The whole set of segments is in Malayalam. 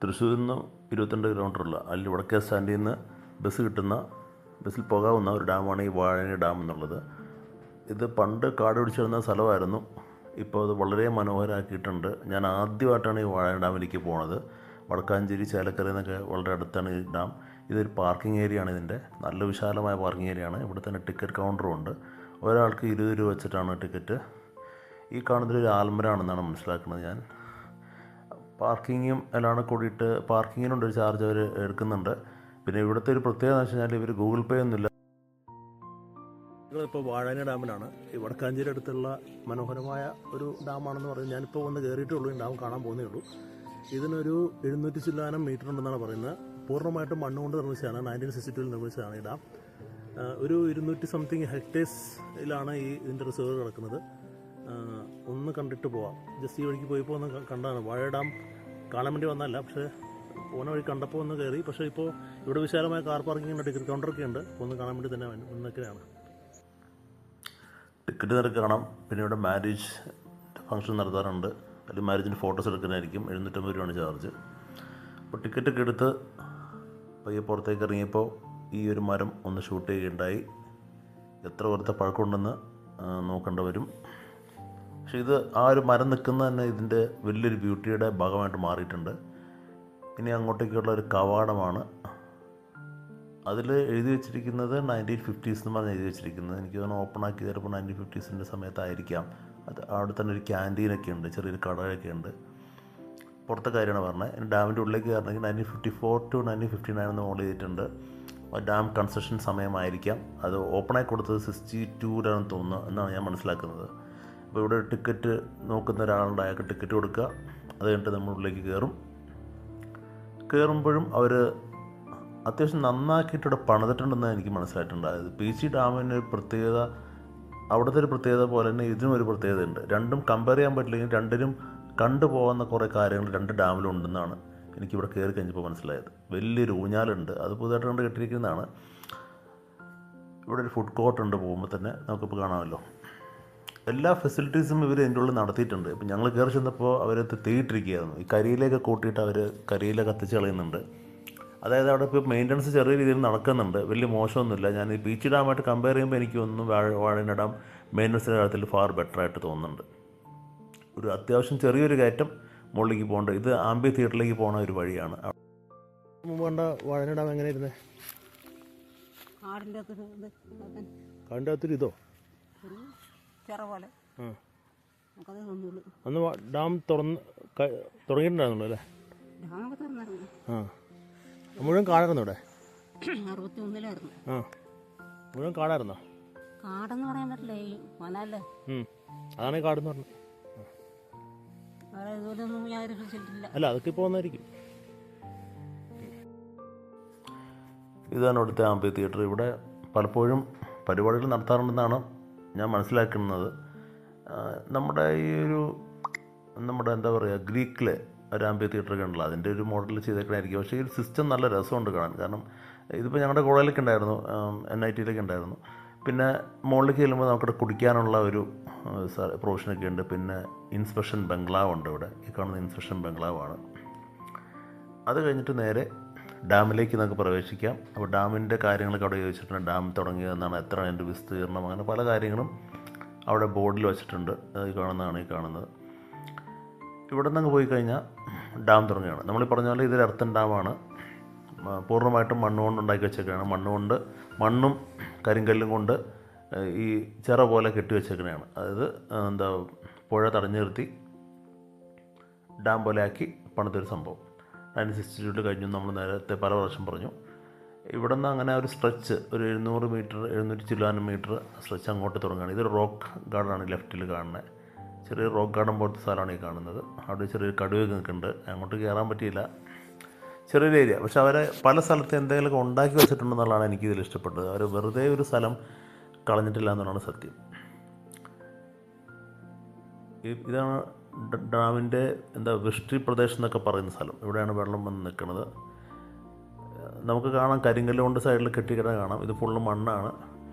തൃശ്ശൂരിൽ നിന്ന് 22 കിലോമീറ്ററുള്ള അതിൽ വടക്കേ സ്റ്റാൻഡിൽ നിന്ന് ബസ്സിൽ പോകാവുന്ന ഒരു ഡാമാണ് ഈ വാഴാനി ഡാം എന്നുള്ളത്. ഇത് പണ്ട് കാട് പിടിച്ചിരുന്ന സ്ഥലമായിരുന്നു. ഇപ്പോൾ അത് വളരെ മനോഹരമാക്കിയിട്ടുണ്ട്. ഞാൻ ആദ്യമായിട്ടാണ് ഈ വാഴാനി ഡാമിലേക്ക് പോണത്. വടക്കാഞ്ചേരി ചേലക്കര എന്നൊക്കെ വളരെ അടുത്താണ് ഈ ഡാം. ഇതൊരു പാർക്കിംഗ് ഏരിയ ആണ്. ഇതിൻ്റെ നല്ല വിശാലമായ പാർക്കിംഗ് ഏരിയ ആണ്. ഇവിടെ തന്നെ ടിക്കറ്റ് കൗണ്ടറും ഉണ്ട്. ഒരാൾക്ക് 20 രൂപ വെച്ചിട്ടാണ് ടിക്കറ്റ്. ഈ കാണുന്നതൊരു ആൽമരാണെന്നാണ് മനസ്സിലാക്കുന്നത് ഞാൻ. പാർക്കിങ്ങും എല്ലാം കൂടിയിട്ട് പാർക്കിങ്ങിനുണ്ടൊരു ചാർജ് അവർ എടുക്കുന്നുണ്ട്. പിന്നെ ഇവിടുത്തെ ഒരു പ്രത്യേകത എന്ന് വെച്ച് കഴിഞ്ഞാൽ ഇവർ ഗൂഗിൾ പേ ഒന്നുമില്ല. ഞങ്ങളിപ്പോൾ വാഴാനി ഡാമിലാണ്. ഈ വടക്കാഞ്ചേരി അടുത്തുള്ള മനോഹരമായ ഒരു ഡാമാണെന്ന് പറഞ്ഞ് ഞാനിപ്പോൾ വന്ന് കയറിയിട്ടേ ഉള്ളൂ. ഈ ഡാം കാണാൻ പോകുന്നേ ഉള്ളൂ. ഇതിനൊരു 700 ചില്ലാനം മീറ്റർ ഉണ്ടെന്നാണ് പറയുന്നത്. പൂർണ്ണമായിട്ടും മണ്ണുകൊണ്ട് നിർമ്മിച്ചതാണ്. 1962 നിർമ്മിച്ചതാണ് ഈ ഡാം. ഒരു 200 സംതിങ് ഹെക്ടേഴ്സിലാണ് ഇതിൻ്റെ റിസർവ് കിടക്കുന്നത്. ഒന്ന് കണ്ടിട്ട് പോവാം. ജസ്റ്റ് ഈ വഴിക്ക് പോയപ്പോൾ ഒന്ന് കണ്ടാണ്. വാഴ ഡാം കാണാൻ വേണ്ടി വന്നല്ല, പക്ഷേ പോകുന്ന വഴി കണ്ടപ്പോൾ ഒന്ന് കയറി. പക്ഷേ ഇപ്പോൾ ഇവിടെ വിശാലമായ കാർ പാർക്കിംഗ് ഉണ്ട്, ടിക്കറ്റ് കൗണ്ടറൊക്കെ ഉണ്ട്. ഒന്ന് കാണാൻ വേണ്ടി തന്നെ വന്നൊക്കെയാണ്. ടിക്കറ്റ് നിരക്ക് കാണാം. പിന്നെ ഇവിടെ മാരേജ് ഫംഗ്ഷൻ നടത്താറുണ്ട്. അല്ലെങ്കിൽ മാരേജിൻ്റെ ഫോട്ടോസ് എടുക്കാനായിരിക്കും. 750 രൂപയാണ് ചാർജ്. അപ്പോൾ ടിക്കറ്റൊക്കെ എടുത്ത് പയ്യെ പുറത്തേക്ക് ഇറങ്ങിയപ്പോൾ ഈ ഒരു മരം ഒന്ന് ഷൂട്ട് ചെയ്യുകയുണ്ടായി. എത്ര വർഷത്തെ പഴക്കമുണ്ടെന്ന് നോക്കേണ്ടി വരും. പക്ഷേ ഇത് ആ ഒരു മരം നിൽക്കുന്നത് തന്നെ ഇതിൻ്റെ വലിയൊരു ബ്യൂട്ടിയുടെ ഭാഗമായിട്ട് മാറിയിട്ടുണ്ട്. ഇനി അങ്ങോട്ടേക്കുള്ള ഒരു കവാടമാണ്. അതിൽ എഴുതി വെച്ചിരിക്കുന്നത് 1950s എന്ന് പറഞ്ഞ് എഴുതി വെച്ചിരിക്കുന്നത്. എനിക്ക് തോന്നുന്നു ഓപ്പൺ ആക്കി ചിലപ്പോൾ 1950s സമയത്തായിരിക്കാം. അത് അവിടെ തന്നെ ഒരു ക്യാൻറ്റീനൊക്കെ ഉണ്ട്, ചെറിയൊരു കടയൊക്കെ ഉണ്ട്. പുറത്തെ കാര്യമാണ് പറഞ്ഞത്. ഇനി ഡാമിൻ്റെ ഉള്ളിലേക്ക് കയറണമെങ്കിൽ 1954 to 1959 എന്ന് ഓൾ ചെയ്തിട്ടുണ്ട്. ഡാം കൺസ്ട്രക്ഷൻ സമയമായിരിക്കാം. അത് ഓപ്പണായി കൊടുത്തത് 62 തോന്നുന്നു എന്നാണ് ഞാൻ മനസ്സിലാക്കുന്നത്. അപ്പോൾ ഇവിടെ ടിക്കറ്റ് നോക്കുന്ന ഒരാളുണ്ട്. അയാൾക്ക് ടിക്കറ്റ് കൊടുക്കുക. അത് കഴിഞ്ഞിട്ട് നമ്മൾ ഉള്ളിലേക്ക് കയറുമ്പോഴും അവർ അത്യാവശ്യം നന്നാക്കിയിട്ടിവിടെ പണിതിട്ടുണ്ടെന്ന് എനിക്ക് മനസ്സിലായിട്ടുണ്ടായത്. പീച്ചി ഡാമിന് ഒരു പ്രത്യേകത, അവിടുത്തെ ഒരു പ്രത്യേകത പോലെ തന്നെ ഇതിനും ഒരു പ്രത്യേകത ഉണ്ട്. രണ്ടും കമ്പയർ ചെയ്യാൻ പറ്റില്ലെങ്കിൽ രണ്ടിനും കണ്ടുപോകുന്ന കുറേ കാര്യങ്ങൾ രണ്ട് ഡാമിലും ഉണ്ടെന്നാണ് എനിക്കിവിടെ കയറി കഴിഞ്ഞപ്പോൾ മനസ്സിലായത്. വലിയൊരു ഊഞ്ഞാലുണ്ട്, അത് പുതുതായിട്ട് കണ്ട് കെട്ടിയിരിക്കുന്നതാണ്. ഇവിടെ ഒരു ഫുഡ് കോർട്ടുണ്ട്. പോകുമ്പോൾ തന്നെ നമുക്കിപ്പോൾ കാണാമല്ലോ. എല്ലാ ഫെസിലിറ്റീസും ഇവർ എൻ്റെ ഉള്ളിൽ നടത്തിയിട്ടുണ്ട്. ഇപ്പം ഞങ്ങൾ കയറി ചെന്നപ്പോൾ അവർ തീയിട്ടിരിക്കുകയായിരുന്നു. ഈ കരിയിലേക്ക് കൂട്ടിയിട്ട് അവർ കരിയില കത്തിച്ച് കളയുന്നുണ്ട്. അതായത് അവിടെ ഇപ്പോൾ മെയിൻ്റനൻസ് ചെറിയ രീതിയിൽ നടക്കുന്നുണ്ട്. വലിയ മോശമൊന്നുമില്ല. ഞാൻ ഈ പീച്ചി ഡാമായിട്ട് കമ്പയർ ചെയ്യുമ്പോൾ എനിക്കൊന്നും വാഴാനി ഡാം മെയിൻ്റനൻസിൻ്റെ കാര്യത്തിൽ ഫാർ ബെറ്ററായിട്ട് തോന്നുന്നുണ്ട്. ഒരു അത്യാവശ്യം ചെറിയൊരു കയറ്റം മുകളിലേക്ക് പോകേണ്ട. ഇത് ആംബി തിയേറ്ററിലേക്ക് പോകുന്ന ഒരു വഴിയാണ്. മുമ്പ് കണ്ട വാഴാനി ഡാം എങ്ങനെയായിരുന്നേ? കാടിൻ്റെ അകത്തൊരു ഇതോ അന്ന് ഡാം തുടങ്ങിയിട്ടുണ്ടായിരുന്നുള്ളൂ അല്ലേ? ആ, മുഴുവൻ കാടായിരുന്നു ഇവിടെ. 61-ലായിരുന്നു. ആ, മുഴുവൻ കാടായിരുന്നോ? കാടെന്ന് പറയാൻ പറ്റില്ല, ഈ വനല്ലേ. അതാണ് ഈ കാടെന്ന് പറഞ്ഞത്. ഇതുപോലൊന്നും യാതൊരു ഫെസിലിറ്റിയില്ല. അല്ല, അതൊക്കെ ഇപ്പോൾ വന്നായിരിക്കും. ഇതാണ് ഇവിടുത്തെ ആംബി തിയേറ്റർ. ഇവിടെ പലപ്പോഴും പരിപാടികൾ നടത്താറുണ്ടെന്നാണ് ഞാൻ മനസ്സിലാക്കുന്നത്. നമ്മുടെ എന്താ പറയുക, ഗ്രീക്കിലെ ഒരു ആംബി തിയേറ്ററൊക്കെ ഉണ്ടല്ലോ, അതിൻ്റെ ഒരു മോഡൽ ചെയ്തേക്കണായിരിക്കും. പക്ഷേ ഈ സിസ്റ്റം നല്ല രസമുണ്ട് കാണാൻ. കാരണം ഇതിപ്പോൾ ഞങ്ങളുടെ കോളേജിലൊക്കെ ഉണ്ടായിരുന്നു, NIT-യിലൊക്കെ ഉണ്ടായിരുന്നു. പിന്നെ മുകളിലേക്ക് ചെല്ലുമ്പോൾ നമുക്കിവിടെ കുടിക്കാനുള്ള ഒരു പ്രൊവിഷനൊക്കെ ഉണ്ട്. പിന്നെ ഇൻസ്പെക്ഷൻ ബംഗ്ലാവ് ഉണ്ട് ഇവിടെ. ഈ കാണുന്ന ഇൻസ്പെക്ഷൻ ബംഗ്ലാവാണ്. അത് കഴിഞ്ഞിട്ട് നേരെ ഡാമിലേക്ക് നമുക്ക് പ്രവേശിക്കാം. അപ്പോൾ ഡാമിൻ്റെ കാര്യങ്ങളൊക്കെ അവിടെ ചോദിച്ചിട്ടുണ്ട്. ഡാം തുടങ്ങിയതെന്നാണ്, എത്ര അതിൻ്റെ വിസ്തീർണം, അങ്ങനെ പല കാര്യങ്ങളും അവിടെ ബോർഡിൽ വെച്ചിട്ടുണ്ട്. ഈ കാണുന്നത്. ഇവിടെ നിന്ന് പോയി കഴിഞ്ഞാൽ ഡാം തുടങ്ങുകയാണ്. നമ്മൾ പറഞ്ഞ പോലെ ഇതൊരു എർത്തൻ ഡാമാണ്. പൂർണ്ണമായിട്ടും മണ്ണുകൊണ്ട് ഉണ്ടാക്കി വെച്ചേക്കുകയാണ്. മണ്ണും കരിങ്കല്ലും കൊണ്ട് ഈ ചിറ പോലെ കെട്ടി വെച്ചേക്കുന്നതാണ്. അതായത് പുഴ തടഞ്ഞു നിർത്തി ഡാം പോലെ ആക്കി പണിതൊരു സംഭവം. 1962 കഴിഞ്ഞു നമ്മൾ നേരത്തെ പല പ്രാവശ്യം പറഞ്ഞു. ഇവിടെ നിന്ന് അങ്ങനെ ഒരു സ്ട്രെച്ച്, ഒരു 700 മീറ്റർ 700 ചില്ലാനം മീറ്റർ സ്ട്രെച്ച് അങ്ങോട്ട് തുടങ്ങുകയാണ്. ഇതൊരു റോക്ക് ഗാർഡനാണ് ലെഫ്റ്റിൽ കാണുന്നത്. ചെറിയ റോക്ക് ഗാർഡൻ പോലത്തെ സ്ഥലമാണ് ഈ കാണുന്നത്. അവിടെ ചെറിയൊരു കടുവയൊക്കെ നിൽക്കുന്നുണ്ട്. അങ്ങോട്ട് കയറാൻ പറ്റിയില്ല, ചെറിയൊരു ഏരിയ. പക്ഷെ അവരെ പല സ്ഥലത്ത് എന്തെങ്കിലുമൊക്കെ ഉണ്ടാക്കി വെച്ചിട്ടുണ്ടെന്നുള്ളതാണ് എനിക്കിതിൽ ഇഷ്ടപ്പെട്ടത്. അവർ വെറുതെ ഒരു സ്ഥലം കളഞ്ഞിട്ടില്ല എന്നുള്ളതാണ് സത്യം. ഇതാണ് ഡാമിൻ്റെ വൃഷ്ടി പ്രദേശം എന്നൊക്കെ പറയുന്ന സ്ഥലം. ഇവിടെയാണ് വെള്ളം വന്ന് നിൽക്കുന്നത്. നമുക്ക് കാണാം, കരിങ്കല്ല് കൊണ്ട് സൈഡിൽ കെട്ടിക്കിട കാണാം. ഇത് ഫുള്ള് മണ്ണാണ്.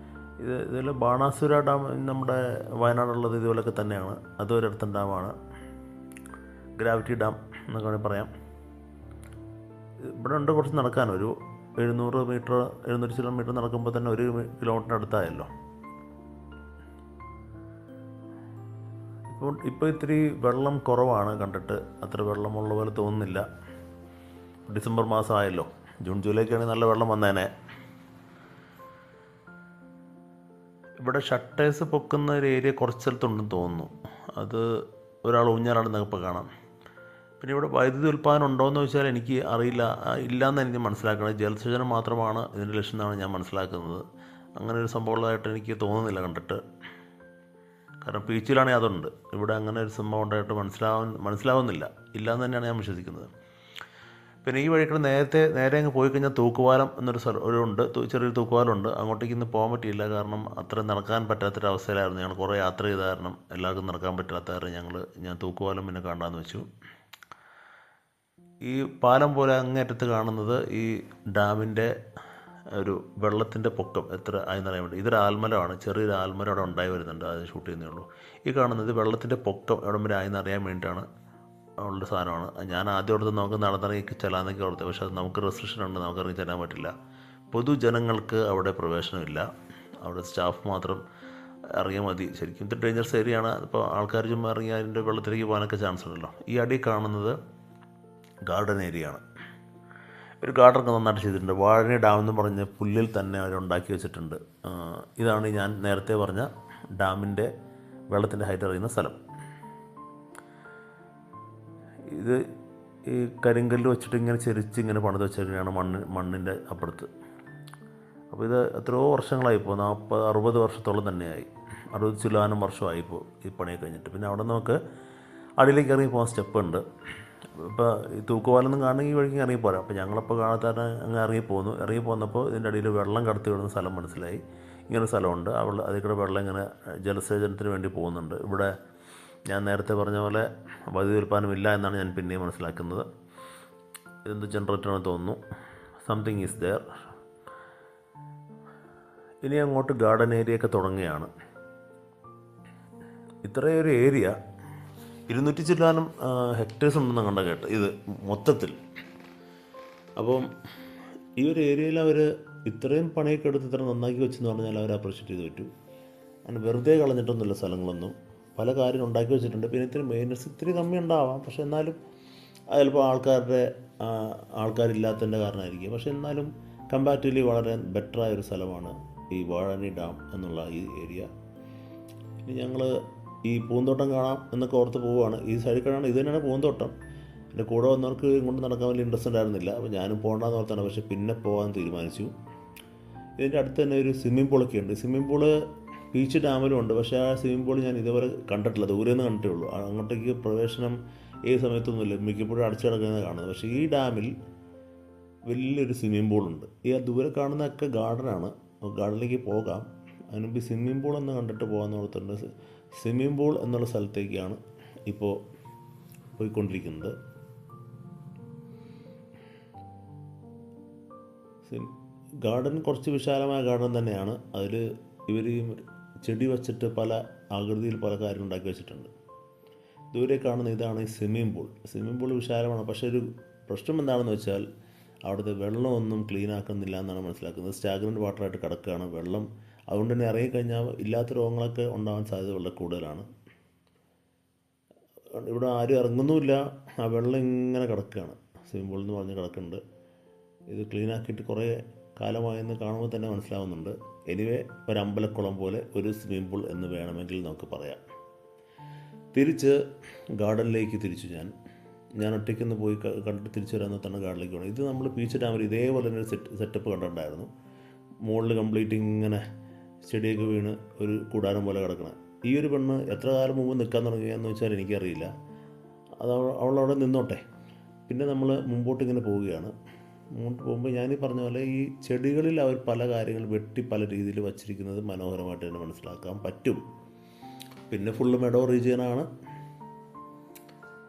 ഇതിൽ ബാണാസുര ഡാം നമ്മുടെ വയനാടുള്ളത് ഇതുപോലൊക്കെ തന്നെയാണ്. അതൊരിടത്തൻ ഡാമാണ്. ഗ്രാവിറ്റി ഡാം എന്നൊക്കെ വേണമെങ്കിൽ പറയാം. ഇവിടെ ഉണ്ട് കുറച്ച് നടക്കാൻ, ഒരു 700 മീറ്റർ 700 കിലോമീറ്റർ നടക്കുമ്പോൾ തന്നെ 1 കിലോമീറ്ററിന് അടുത്തായല്ലോ. ഇപ്പോൾ ഇത്തിരി വെള്ളം കുറവാണ്, കണ്ടിട്ട് അത്ര വെള്ളമുള്ള പോലെ തോന്നുന്നില്ല. ഡിസംബർ മാസമായല്ലോ, ജൂൺ ജൂലൈക്കാണെങ്കിൽ നല്ല വെള്ളം വന്നേനെ. ഇവിടെ ഷട്ടേഴ്സ് പൊക്കുന്ന ഒരു ഏരിയ കുറച്ച് സ്ഥലത്തുണ്ടെന്ന് തോന്നുന്നു. അത് ഒരാൾ ഊഞ്ഞാലാടുന്നൊക്കെ ഇപ്പോൾ കാണാം. പിന്നെ ഇവിടെ വൈദ്യുതി ഉൽപ്പാദനം ഉണ്ടോയെന്ന് ചോദിച്ചാൽ എനിക്ക് അറിയില്ല, ഇല്ലയെന്ന് എനിക്ക് മനസ്സിലാക്കണം. ജലസേചനം മാത്രമാണ് ഇതിൻ്റെ ലക്ഷ്യം എന്നാണ് ഞാൻ മനസ്സിലാക്കുന്നത്. അങ്ങനെ ഒരു സംഭവമുള്ളതായിട്ട് എനിക്ക് തോന്നുന്നില്ല കണ്ടിട്ട്. കാരണം ബീച്ചിലാണെങ്കിൽ അതുണ്ട്, ഇവിടെ അങ്ങനെ ഒരു സംഭവം ഉണ്ടായിട്ട് മനസ്സിലാവുന്നില്ല, ഇല്ലയെന്ന് തന്നെയാണ് ഞാൻ വിശ്വസിക്കുന്നത്. പിന്നെ ഈ വഴിക്ക് നേരെ അങ്ങ് പോയി കഴിഞ്ഞാൽ തൂക്കുപാലം എന്നൊരു ഉണ്ട്, ചെറിയൊരു തൂക്കുപാലമുണ്ട്. അങ്ങോട്ടേക്ക് ഇന്ന് പോകാൻ പറ്റിയില്ല, കാരണം അത്ര നടക്കാൻ പറ്റാത്തൊരവസ്ഥയിലായിരുന്നു. ഞങ്ങൾ കുറേ യാത്ര ചെയ്ത കാരണം എല്ലാവർക്കും നടക്കാൻ പറ്റാത്ത കാരണം ഞാൻ തൂക്കുപാലം പിന്നെ കാണാമെന്ന് വെച്ചു. ഈ പാലം പോലെ അങ്ങേറ്റത്ത് കാണുന്നത് ഈ ഡാമിൻ്റെ ഒരു വെള്ളത്തിൻ്റെ പൊക്കം എത്ര ആയെന്നറിയാൻ വേണ്ടി. ഇതൊരു ആൽമരമാണ്, ചെറിയൊരു ആൽമരം അവിടെ ഉണ്ടായി വരുന്നുണ്ട്, അത് ഷൂട്ട് ചെയ്യുന്നേ ഉള്ളൂ. ഈ കാണുന്നത് വെള്ളത്തിൻ്റെ പൊക്കം എവിടം വരെ ആയെന്ന് അറിയാൻ വേണ്ടിയിട്ടാണ് ഉള്ള സാധനമാണ്. ഞാൻ ആദ്യം ഓർത്ത് നമുക്ക് നടന്നിറങ്ങി ചെല്ലാന്നൊക്കെ ഓർത്ത്, പക്ഷേ അത് നമുക്ക് റെസ്ട്രിക്ഷൻ ഉണ്ട്, നമുക്ക് ഇറങ്ങി ചെല്ലാൻ പറ്റില്ല. പൊതുജനങ്ങൾക്ക് അവിടെ പ്രവേശനമില്ല, അവിടെ സ്റ്റാഫ് മാത്രം ഇറങ്ങിയാൽ മതി. ശരിക്കും ഇത് ഡേഞ്ചറസ് ഏരിയയാണ്. ഇപ്പോൾ ആൾക്കാർ ചുമ്മാ ഇറങ്ങി അതിൻ്റെ വെള്ളത്തിലേക്ക് പോകാനൊക്കെ ചാൻസ് ഉണ്ടല്ലോ. ഈ അടി കാണുന്നത് ഗാർഡൻ ഏരിയയാണ്. ഒരു ഗാർഡനൊക്കെ നന്നായിട്ട് ചെയ്തിട്ടുണ്ട്. വാഴനി ഡാം എന്ന് പറഞ്ഞ് പുല്ലിൽ തന്നെ അവരുണ്ടാക്കി വെച്ചിട്ടുണ്ട്. ഇതാണ് ഞാൻ നേരത്തെ പറഞ്ഞ ഡാമിൻ്റെ വെള്ളത്തിൻ്റെ ഹൈറ്റ് അറിയുന്ന സ്ഥലം. ഇത് ഈ കരിങ്കല്ല് വെച്ചിട്ട് ഇങ്ങനെ ചെരിച്ച് ഇങ്ങനെ പണിത് വെച്ചേക്കുകയാണ് മണ്ണിൻ്റെ അപ്പുറത്ത്. അപ്പോൾ ഇത് എത്രയോ വർഷങ്ങളായിപ്പോൾ, 40-60 വർഷത്തോളം തന്നെയായി, 60 ചില്ലാനം വർഷമായിപ്പോൾ ഈ പണിയൊക്കെ കഴിഞ്ഞിട്ട്. പിന്നെ അവിടെ നമുക്ക് അടിയിലേക്ക് ഇറങ്ങി പോകാൻ സ്റ്റെപ്പ് ഉണ്ട്. ഇപ്പോൾ ഈ തൂക്കുപാലൊന്നും കാണണമെങ്കിൽ ഈ വഴിക്ക് ഇറങ്ങിപ്പോരാം. അപ്പോൾ ഞങ്ങളപ്പോൾ കാണാത്ത അങ്ങ് ഇറങ്ങി പോന്നപ്പോൾ ഇതിൻ്റെ അടിയിൽ വെള്ളം കടത്തി വിടുന്ന സ്ഥലം മനസ്സിലായി. ഇങ്ങനെ സ്ഥലമുണ്ട്, അതിൽ കൂടെ വെള്ളം ഇങ്ങനെ ജലസേചനത്തിന് വേണ്ടി പോകുന്നുണ്ട്. ഇവിടെ ഞാൻ നേരത്തെ പറഞ്ഞ പോലെ വൈദ്യുതി ഉൽപ്പാദനമില്ല എന്നാണ് ഞാൻ പിന്നെയും മനസ്സിലാക്കുന്നത്. ഇതെന്ത് ജനറേറ്ററാണെന്ന് തോന്നുന്നു. Something is there. ഇനി അങ്ങോട്ട് ഗാർഡൻ ഏരിയയൊക്കെ തുടങ്ങുകയാണ്. ഇത്രയൊരു ഏരിയ 200 ചില്ലാനം ഹെക്ടേഴ്സ് ഉണ്ടെന്ന് കണ്ട കേട്ട് ഇത് മൊത്തത്തിൽ. അപ്പം ഈ ഒരു ഏരിയയിൽ അവർ ഇത്രയും പണിയൊക്കെ എടുത്ത് ഇത്ര നന്നാക്കി വെച്ചെന്ന് പറഞ്ഞാൽ അവർ അപ്രീഷിയേറ്റ് ചെയ്ത് പറ്റും. അങ്ങനെ വെറുതെ കളഞ്ഞിട്ടൊന്നുമില്ല സ്ഥലങ്ങളൊന്നും, പല കാര്യം ഉണ്ടാക്കി വെച്ചിട്ടുണ്ട്. പിന്നെ ഇത്തിരി മെയിൻ്റനൻസ് ഇത്തിരി കമ്മി ഉണ്ടാവാം, പക്ഷെ എന്നാലും ചിലപ്പോൾ ആൾക്കാരില്ലാത്തതിൻ്റെ കാരണമായിരിക്കും. പക്ഷെ എന്നാലും കമ്പാരിറ്റീവ്ലി വളരെ ബെറ്ററായൊരു സ്ഥലമാണ് ഈ വാഴനി ഡാം എന്നുള്ള ഈ ഏരിയ. ഇനി ഞങ്ങൾ ഈ പൂന്തോട്ടം കാണാം എന്നൊക്കെ ഓർത്ത് പോവുകയാണ്. ഈ സൈഡിൽ കാണാൻ ഇത് തന്നെയാണ് പൂന്തോട്ടം. എൻ്റെ കൂടെ വന്നവർക്ക് ഇങ്ങോട്ട് നടക്കാൻ വലിയ ഇൻട്രസ്റ്റ് ഉണ്ടായിരുന്നില്ല, അപ്പോൾ ഞാനും പോകണ്ടെന്ന് ഓർത്താണ്. പക്ഷേ പിന്നെ പോകാൻ തീരുമാനിച്ചു. ഇതിൻ്റെ അടുത്ത് തന്നെ ഒരു സ്വിമ്മിംഗ് പൂളൊക്കെ ഉണ്ട്. സ്വിമ്മിംഗ് പൂള് ബീച്ച് ഡാമിലും ഉണ്ട്, പക്ഷേ ആ സ്വിമ്മിംഗ് പൂൾ ഞാൻ ഇതുവരെ കണ്ടിട്ടില്ല, ദൂരെ നിന്ന് കണ്ടിട്ടേ ഉള്ളൂ. അങ്ങോട്ടേക്ക് പ്രവേശനം ഏത് സമയത്തൊന്നുമില്ല, മിക്കപ്പോഴും അടച്ചു കിടക്കുന്നത് കാണുന്നത്. പക്ഷേ ഈ ഡാമിൽ വലിയൊരു സ്വിമ്മിംഗ് പൂളുണ്ട്. ഈ ദൂരെ കാണുന്നതൊക്കെ ഗാർഡനാണ്, ഗാർഡനിലേക്ക് പോകാം. അതിനുമുമ്പ് ഈ സ്വിമ്മിംഗ് പൂൾ എന്ന് കണ്ടിട്ട് പോകാമെന്ന് ഓർത്തിട്ടുണ്ട്. സ്വിമ്മിംഗ് പൂൾ എന്നുള്ള സ്ഥലത്തേക്കാണ് ഇപ്പോൾ പോയിക്കൊണ്ടിരിക്കുന്നത്. ഗാർഡൻ കുറച്ച് വിശാലമായ ഗാർഡൻ തന്നെയാണ്. അതിൽ ഇവർ ചെടി വച്ചിട്ട് പല ആകൃതിയിൽ പല കാര്യം ഉണ്ടാക്കി വെച്ചിട്ടുണ്ട്. ദൂരെ കാണുന്ന ഇതാണ് ഈ സ്വിമ്മിംഗ് പൂൾ. സ്വിമ്മിംഗ് പൂൾ വിശാലമാണ്, പക്ഷേ ഒരു പ്രശ്നം എന്താണെന്ന് വെച്ചാൽ അവിടുത്തെ വെള്ളമൊന്നും ക്ലീൻ ആക്കുന്നില്ല എന്നാണ് മനസ്സിലാക്കുന്നത്. സ്റ്റാഗ്നൻ്റ് വാട്ടറായിട്ട് കിടക്കുകയാണ് വെള്ളം. അതുകൊണ്ട് തന്നെ ഇറങ്ങിക്കഴിഞ്ഞാൽ ഇല്ലാത്ത രോഗങ്ങളൊക്കെ ഉണ്ടാകാൻ സാധ്യത വളരെ കൂടുതലാണ്. ഇവിടെ ആരും ഇറങ്ങുന്നുമില്ല, ആ വെള്ളം ഇങ്ങനെ കിടക്കുകയാണ്. സ്വിമ്മിംഗ് പൂൾ എന്ന് പറഞ്ഞ് കിടക്കുന്നുണ്ട്. ഇത് ക്ലീൻ ആക്കിയിട്ട് കുറേ കാലമായെന്ന് കാണുമ്പോൾ തന്നെ മനസ്സിലാവുന്നുണ്ട്. എനിവേ ഒരു അമ്പലക്കുളം പോലെ ഒരു സ്വിമ്മിംഗ് പൂൾ എന്ന് വേണമെങ്കിൽ നമുക്ക് പറയാം. തിരിച്ച് ഗാർഡനിലേക്ക് തിരിച്ചു ഞാൻ ഒറ്റയ്ക്കൊന്ന് പോയി കണ്ടിട്ട് തിരിച്ചു വരാൻ തന്നെ ഗാർഡനിലേക്ക് പോകണം. ഇത് നമ്മൾ ബീച്ച് ഡാമിൽ ഇതേപോലെ തന്നെ സെറ്റപ്പ് കണ്ടിട്ടുണ്ടായിരുന്നു. മുകളിൽ കംപ്ലീറ്റ് ഇങ്ങനെ ചെടിയൊക്കെ വീണ് ഒരു കൂടാരം പോലെ കിടക്കണം. ഈ ഒരു പെണ്ണ് എത്ര കാലം മുമ്പ് നിൽക്കാൻ തുടങ്ങിയെന്ന് വെച്ചാൽ എനിക്കറിയില്ല. അവളവിടെ നിന്നോട്ടെ. പിന്നെ നമ്മൾ മുമ്പോട്ട് ഇങ്ങനെ പോവുകയാണ്. മുമ്പോട്ട് പോകുമ്പോൾ ഞാനീ പറഞ്ഞ പോലെ ഈ ചെടികളിൽ അവർ പല കാര്യങ്ങൾ വെട്ടി പല രീതിയിൽ വച്ചിരിക്കുന്നത് മനോഹരമായിട്ട് തന്നെ മനസ്സിലാക്കാൻ പറ്റും. പിന്നെ ഫുള്ള് മെഡോ റീജിയനാണ്.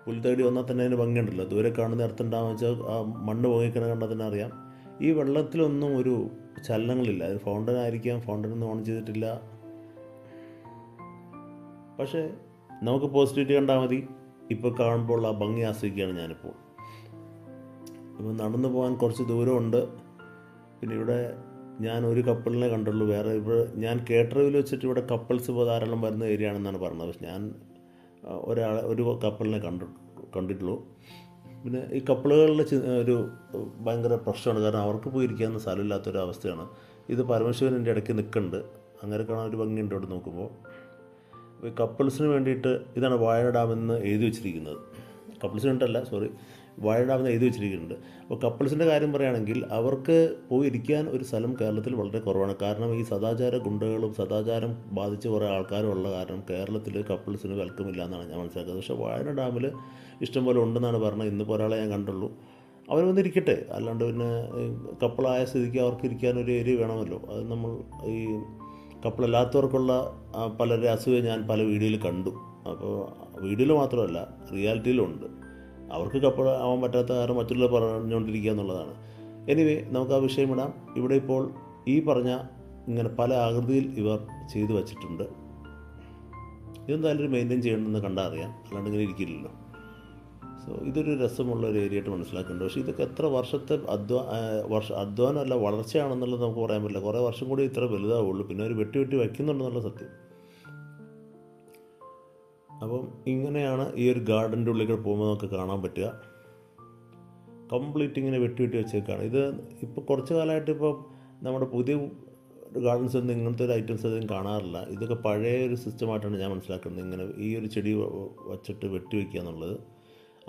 പുൽ തേടി വന്നാൽ തന്നെ അതിന് ഭംഗിയുണ്ടല്ലോ. ദൂരെ കാണുന്ന ഇടത്തുണ്ടാകുന്ന വെച്ചാൽ ആ മണ്ണ് പൊങ്ങിക്കണ കണ്ടാൽ തന്നെ അറിയാം. ഈ വെള്ളത്തിലൊന്നും ഒരു ചലനങ്ങളില്ല. അത് ഫൗണ്ടൻ ആയിരിക്കാം, ഫൗണ്ടനൊന്നും ഓൺ ചെയ്തിട്ടില്ല. പക്ഷേ നമുക്ക് പോസിറ്റിവിറ്റി കണ്ടാൽ മതി. ഇപ്പോൾ കാണുമ്പോൾ ആ ഭംഗി ആസ്വദിക്കുകയാണ് ഞാനിപ്പോൾ. അപ്പോൾ നടന്നു പോകാൻ കുറച്ച് ദൂരമുണ്ട്. പിന്നെ ഇവിടെ ഞാൻ ഒരു കപ്പിളിനെ കണ്ടുള്ളൂ. വേറെ ഇവിടെ ഞാൻ കേട്ടറിവിൽ വെച്ചിട്ട് ഇവിടെ കപ്പിൾസ് ഇപ്പോൾ ധാരാളം വരുന്ന ഏരിയ ആണെന്നാണ് പറഞ്ഞത്. പക്ഷെ ഞാൻ ഒരു കപ്പിളിനെ കണ്ടിട്ടുള്ളൂ. പിന്നെ ഈ കപ്പിളുകളിൽ ഒരു ഭയങ്കര പ്രശ്നമാണ്. കാരണം അവർക്ക് പോയി ഇരിക്കാവുന്ന സ്ഥലമില്ലാത്തൊരു അവസ്ഥയാണ്. ഇത് പരമശിവൻ്റെ ഇടയ്ക്ക് നിൽക്കുന്നുണ്ട്. അങ്ങനെ കാണാൻ ഒരു ഭംഗിയുണ്ട് ഇവിടെ നോക്കുമ്പോൾ. ഈ കപ്പിൾസിന് വേണ്ടിയിട്ട് ഇതാണ് വാഴ ഡാം എന്ന് എഴുതി വെച്ചിരിക്കുന്നത്. കപ്പിൾസിന് വേണ്ടിയിട്ടല്ല, സോറി, വാഴ ഡാം എന്ന് എഴുതി വെച്ചിരിക്കുന്നുണ്ട്. അപ്പോൾ കപ്പിൾസിൻ്റെ കാര്യം പറയുകയാണെങ്കിൽ അവർക്ക് പോയി ഇരിക്കാൻ ഒരു സ്ഥലം കേരളത്തിൽ വളരെ കുറവാണ്. കാരണം ഈ സദാചാര ഗുണ്ടകളും സദാചാരം ബാധിച്ച കുറേ ആൾക്കാരും ഉള്ള കാരണം കേരളത്തിൽ കപ്പിൾസിന് വെൽക്കം ഇല്ല എന്നാണ് ഞാൻ മനസ്സിലാക്കുന്നത്. പക്ഷേ വാഴ ഡാമിൽ ഇഷ്ടംപോലെ ഉണ്ടെന്നാണ് പറഞ്ഞത്. ഇന്നിപ്പോൾ ഒരാളെ ഞാൻ കണ്ടുള്ളൂ. അവർ വന്നിരിക്കട്ടെ, അല്ലാണ്ട് പിന്നെ കപ്പിളായ സ്ഥിതിക്ക് അവർക്ക് ഇരിക്കാനൊരു ഏരിയ വേണമല്ലോ. അത് നമ്മൾ ഈ കപ്പിളല്ലാത്തവർക്കുള്ള പലരുടെ അസുഖം ഞാൻ പല വീഡിയോയിൽ കണ്ടു. അപ്പോൾ വീഡിയോയിൽ മാത്രമല്ല, റിയാലിറ്റിയിലും ഉണ്ട്. അവർക്ക് കപ്പിൾ ആവാൻ പറ്റാത്ത കാരണം മറ്റുള്ളവർ പറഞ്ഞുകൊണ്ടിരിക്കുക എന്നുള്ളതാണ്. എനിവേ, നമുക്ക് ആ വിഷയം ഇടാം. ഇവിടെ ഇപ്പോൾ ഈ പറഞ്ഞ ഇങ്ങനെ പല ആകൃതിയിൽ ഇവർ ചെയ്തു വച്ചിട്ടുണ്ട്. ഇതെന്തായാലും ഒരു മെയിൻറ്റെയിൻ ചെയ്യണമെന്ന് കണ്ടാൽ അറിയാം, അല്ലാണ്ട് ഇങ്ങനെ ഇരിക്കില്ലല്ലോ. സോ ഇതൊരു രസമുള്ള ഒരു ഏരിയ ആയിട്ട് മനസ്സിലാക്കുന്നുണ്ട്. പക്ഷേ ഇതൊക്കെ എത്ര വർഷത്തെ അധ്വാനമല്ല വളർച്ചയാണെന്നുള്ളത് നമുക്ക് പറയാൻ പറ്റില്ല. കുറേ വർഷം കൂടി ഇത്ര വലുതാവുള്ളൂ. പിന്നെ ഒരു വെട്ടി വയ്ക്കുന്നുണ്ടെന്നുള്ള സത്യം. അപ്പം ഇങ്ങനെയാണ് ഈ ഒരു ഗാർഡൻ്റെ ഉള്ളിൽ പോകുമ്പോൾ നമുക്ക് കാണാൻ പറ്റുക. കംപ്ലീറ്റ് ഇങ്ങനെ വെട്ടി വെച്ചേക്കാണ്. ഇത് ഇപ്പോൾ കുറച്ച് കാലമായിട്ട് ഇപ്പോൾ നമ്മുടെ പുതിയ ഗാർഡൻസ് ഒന്നും ഇങ്ങനത്തെ ഒരു ഐറ്റംസ് അധികം കാണാറില്ല. ഇതൊക്കെ പഴയ ഒരു സിസ്റ്റമായിട്ടാണ് ഞാൻ മനസ്സിലാക്കുന്നത്. ഇങ്ങനെ ഈ ഒരു ചെടി വച്ചിട്ട് വെട്ടി വയ്ക്കുക എന്നുള്ളത്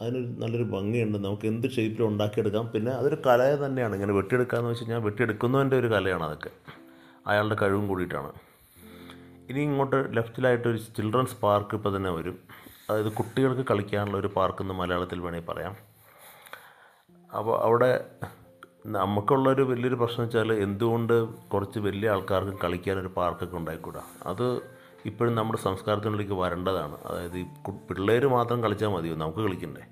അതിനൊരു നല്ലൊരു ഭംഗിയുണ്ട്. നമുക്ക് എന്ത് ഷേപ്പിലും ഉണ്ടാക്കിയെടുക്കാം. പിന്നെ അതൊരു കല തന്നെയാണ്. ഇങ്ങനെ വെട്ടിയെടുക്കാമെന്ന് വെച്ച് കഴിഞ്ഞാൽ വെട്ടിയെടുക്കുന്നതിൻ്റെ ഒരു കലയാണ് അതൊക്കെ. അയാളുടെ കഴിവും കൂടിയിട്ടാണ്. ഇനി ഇങ്ങോട്ട് ലെഫ്റ്റിലായിട്ടൊരു ചിൽഡ്രൻസ് പാർക്ക് ഇപ്പോൾ തന്നെ വരും. അതായത് കുട്ടികൾക്ക് കളിക്കാനുള്ള ഒരു പാർക്കെന്ന് മലയാളത്തിൽ വേണമെങ്കിൽ പറയാം. അപ്പോൾ അവിടെ നമുക്കുള്ളൊരു വലിയൊരു പ്രശ്നം വെച്ചാൽ എന്തുകൊണ്ട് കുറച്ച് വലിയ ആൾക്കാർക്ക് കളിക്കാനൊരു പാർക്കൊക്കെ ഉണ്ടായിക്കൂടാ. അത് ഇപ്പോഴും നമ്മുടെ സംസ്കാരത്തിനുള്ളിലേക്ക് വരേണ്ടതാണ്. അതായത് ഈ പിള്ളേർ മാത്രം കളിച്ചാൽ മതിയോ, നമുക്ക് കളിക്കണ്ടേ?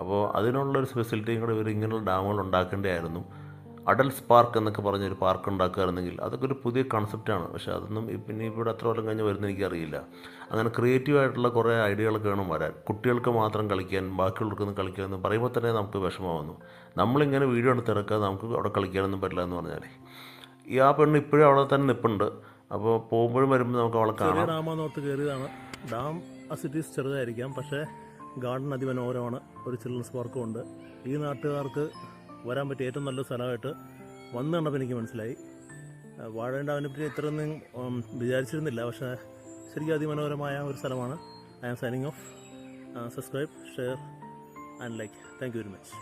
അപ്പോൾ അതിനുള്ളൊരു ഫെസിലിറ്റിയും കൂടെ ഇവർ ഇങ്ങനെയുള്ള ഡാമുകൾ ഉണ്ടാക്കേണ്ടതായിരുന്നു. അഡൽട്സ് പാർക്ക് എന്നൊക്കെ പറഞ്ഞൊരു പാർക്ക് ഉണ്ടാക്കുകയായിരുന്നെങ്കിൽ അതൊക്കെ ഒരു പുതിയ കൺസെപ്റ്റാണ്. പക്ഷേ അതൊന്നും പിന്നെ ഇവിടെ അത്ര കൊല്ലം കഴിഞ്ഞ് വരുന്ന എനിക്കറിയില്ല. അങ്ങനെ ക്രിയേറ്റീവായിട്ടുള്ള കുറേ ഐഡിയകളൊക്കെ വേണം വരാൻ. കുട്ടികൾക്ക് മാത്രം കളിക്കാൻ, ബാക്കിയുള്ളവർക്കൊന്നും കളിക്കാമെന്ന് പറയുമ്പോൾ തന്നെ നമുക്ക് വിഷമമാകുന്നു. നമ്മളിങ്ങനെ വീഡിയോ എടുത്തിറക്കുക, നമുക്ക് അവിടെ കളിക്കാനൊന്നും പറ്റില്ല എന്ന് പറഞ്ഞാൽ ഈ ആ പെണ്ണ് ഇപ്പോഴും അവിടെ തന്നെ നിൽപ്പുണ്ട്. അപ്പോൾ പോകുമ്പോഴും വരുമ്പോൾ നമുക്ക് അവളെ കാണാം. ഡാമാന്നോർത്ത് കയറിയതാണ്. ഡാം സിറ്റീസ് ചെറുതായിരിക്കാം, പക്ഷേ ഗാർഡൻ അതിമനോഹരമാണ്. ഒരു ചിൽഡ്രൻസ് പാർക്കും ഉണ്ട്. ഈ നാട്ടുകാർക്ക് വരാൻ പറ്റിയ ഏറ്റവും നല്ല സ്ഥലമായിട്ട് വന്നു കണ്ടപ്പോൾ എനിക്ക് മനസ്സിലായി. വാഴേണ്ട അവനെ പറ്റി ഇത്രയൊന്നും വിചാരിച്ചിരുന്നില്ല. പക്ഷേ ശരിക്കും അതിമനോഹരമായ ഒരു സ്ഥലമാണ്. I am signing off. Subscribe, share and like. Thank you very much.